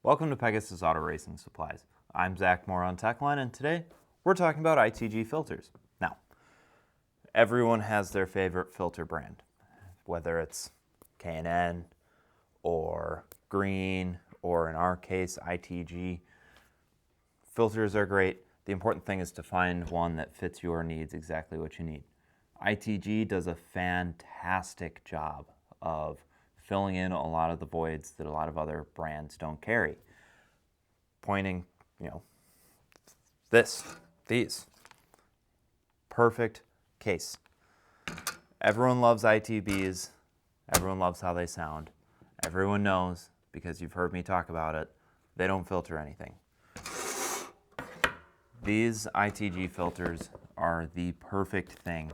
Welcome to Pegasus Auto Racing Supplies. I'm Zach Moore on Techline, and today we're talking about ITG filters. Now, everyone has their favorite filter brand, whether it's K&N or Green, or in our case, ITG. Filters are great. The important thing is to find one that fits your needs, exactly what you need. ITG does a fantastic job of filling in a lot of the voids that a lot of other brands don't carry. Pointing, these. Perfect case. Everyone loves ITBs. Everyone loves how they sound. Everyone knows, because you've heard me talk about it, they don't filter anything. These ITG filters are the perfect thing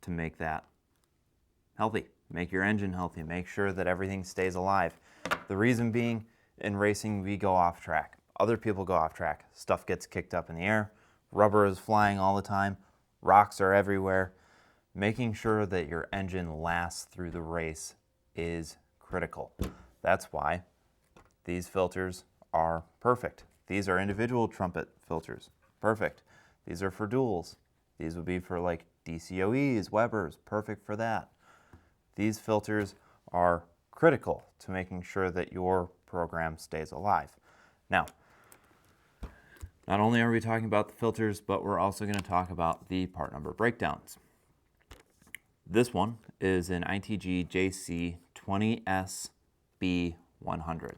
to make that healthy. Make your engine healthy. Make sure that everything stays alive. The reason being, in racing, we go off track. Other people go off track. Stuff gets kicked up in the air. Rubber is flying all the time. Rocks are everywhere. Making sure that your engine lasts through the race is critical. That's why these filters are perfect. These are individual trumpet filters. Perfect. These are for duals. These would be for like DCOEs, Webers. Perfect for that. These filters are critical to making sure that your program stays alive. Now, not only are we talking about the filters, but we're also going to talk about the part number breakdowns. This one is an ITG JC 20SB100.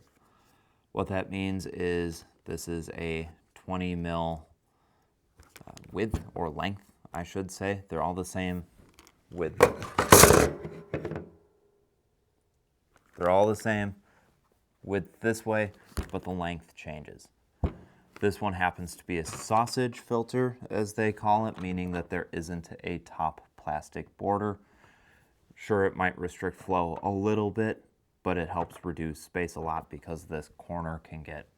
What that means is this is a 20 mil width or length, I should say. They're all the same width. They're all the same width this way, but the length changes. This one happens to be a sausage filter, as they call it, meaning that there isn't a top plastic border. Sure, it might restrict flow a little bit, but it helps reduce space a lot because this corner can get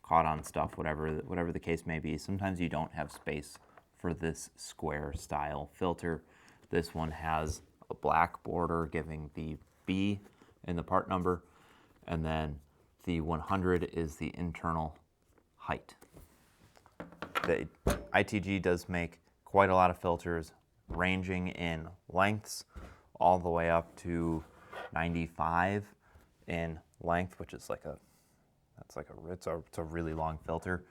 caught on stuff, whatever the case may be. Sometimes you don't have space for this square style filter. This one has a black border giving the B in the part number, and then the 100 is the internal height. The ITG does make quite a lot of filters, ranging in lengths all the way up to 95 in length, which is it's a really long filter,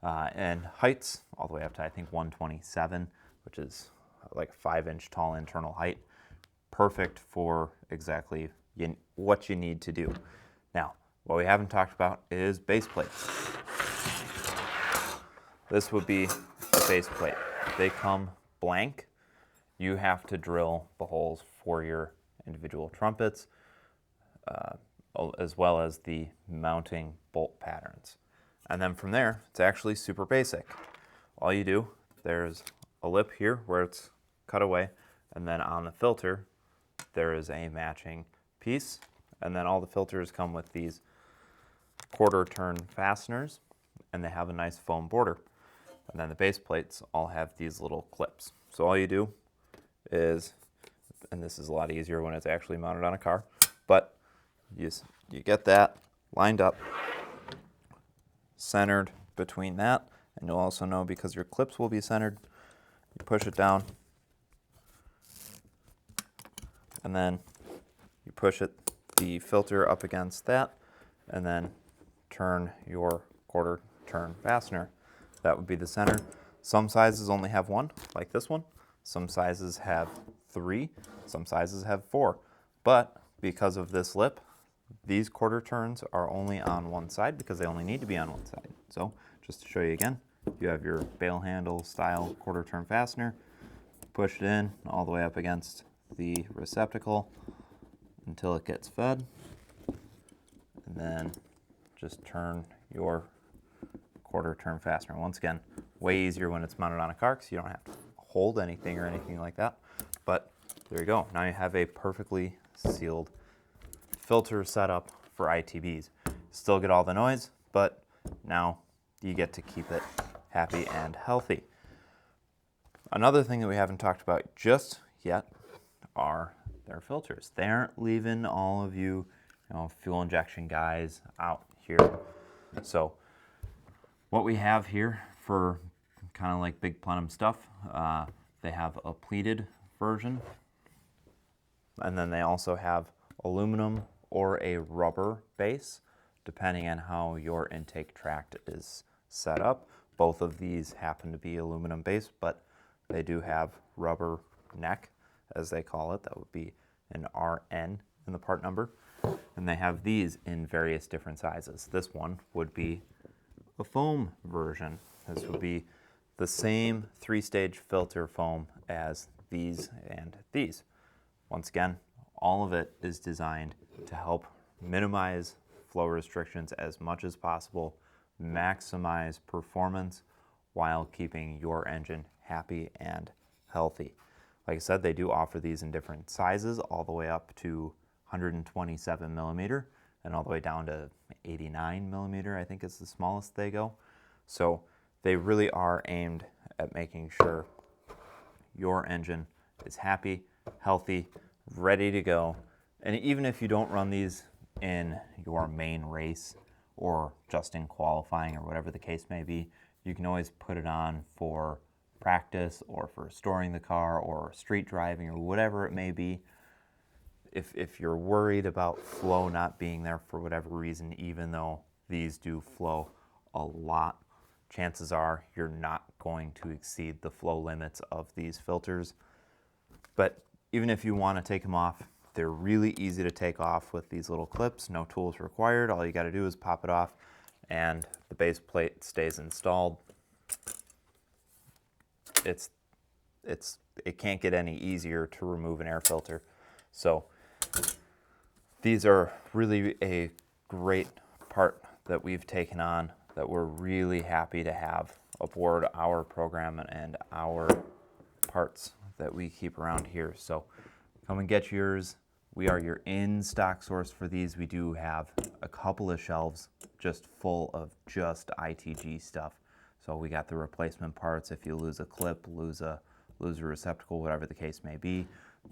and heights all the way up to I think 127, which is like a 5-inch tall internal height. Perfect for exactly what you need to do. Now, what we haven't talked about is base plates. This would be a base plate. They come blank. You have to drill the holes for your individual trumpets, as well as the mounting bolt patterns. And then from there, it's actually super basic. All you do, there's a lip here where it's cut away, and then on the filter, there is a matching piece, and then all the filters come with these quarter turn fasteners, and they have a nice foam border. And then the base plates all have these little clips. So all you do is, and this is a lot easier when it's actually mounted on a car, but you get that lined up, centered between that, and you'll also know because your clips will be centered, you push it down, and then you push the filter up against that, and then turn your quarter turn fastener. That would be the center. Some sizes only have one, like this one. Some sizes have 3. Some sizes have 4. But because of this lip, these quarter turns are only on one side because they only need to be on one side. So just to show you again, you have your bail handle style quarter turn fastener. Push it in all the way up against the receptacle until it gets fed, and then just turn your quarter turn fastener. Once again, way easier when it's mounted on a car because you don't have to hold anything or anything like that. But there you go. Now you have a perfectly sealed filter setup for ITBs. Still get all the noise, but now you get to keep it happy and healthy. Another thing that we haven't talked about just yet are their filters. They aren't leaving all of you, fuel injection guys out here. So what we have here for kind of like big plenum stuff, they have a pleated version, and then they also have aluminum or a rubber base, depending on how your intake tract is set up. Both of these happen to be aluminum based, but they do have rubber neck, as they call it. That would be an RN in the part number. And they have these in various different sizes. This one would be a foam version. This would be the same 3-stage filter foam as these and these. Once again, all of it is designed to help minimize flow restrictions as much as possible, maximize performance while keeping your engine happy and healthy. Like I said, they do offer these in different sizes, all the way up to 127 millimeter and all the way down to 89 millimeter, I think is the smallest they go. So they really are aimed at making sure your engine is happy, healthy, ready to go. And even if you don't run these in your main race or just in qualifying or whatever the case may be, you can always put it on for practice or for storing the car or street driving or whatever it may be. If you're worried about flow not being there for whatever reason, even though these do flow a lot, chances are you're not going to exceed the flow limits of these filters. But even if you want to take them off, they're really easy to take off with these little clips. No tools required. All you got to do is pop it off and the base plate stays installed. It can't get any easier to remove an air filter. So these are really a great part that we've taken on, that we're really happy to have aboard our program and our parts that we keep around here. So come and get yours. We are your in-stock source for these. We do have a couple of shelves just full of just ITG stuff. So we got the replacement parts. If you lose a clip, lose a receptacle, whatever the case may be,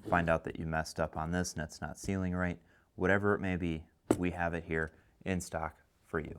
find out that you messed up on this and it's not sealing right, whatever it may be, we have it here in stock for you.